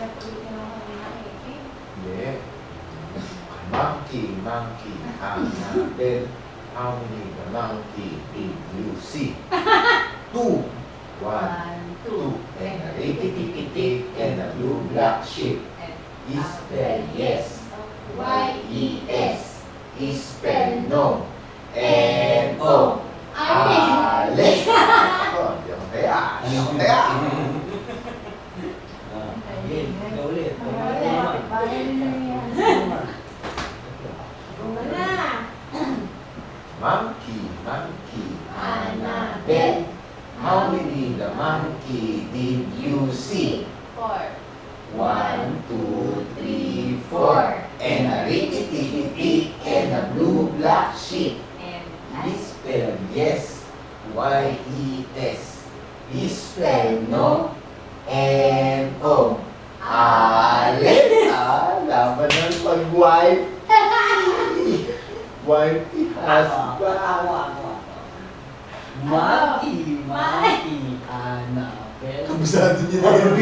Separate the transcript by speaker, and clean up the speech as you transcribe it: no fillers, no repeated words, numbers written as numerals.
Speaker 1: Yeah. Monkey, monkey, Annabelle. How many the monkey did you see? 2. 1, 2. And a rickety-kitty and a blue black sheep. Is spell yes. Y-E-S. Is spell no. N-O. Alex. Ako, di ako kaya. Di ako kaya.
Speaker 2: Ulit.
Speaker 1: Monkey, monkey, Annabelle. How many the monkey did you see?
Speaker 3: 4.
Speaker 1: 1, 2, 3, 4. And a rickety-kitty and a blue black sheep. Is spell yes. Y-E-S. Is spell no. N-O. Alex. Laban ng pag-wife. Wifey husband.
Speaker 2: Maki, Annabelle.
Speaker 1: Kabisado niya na yun.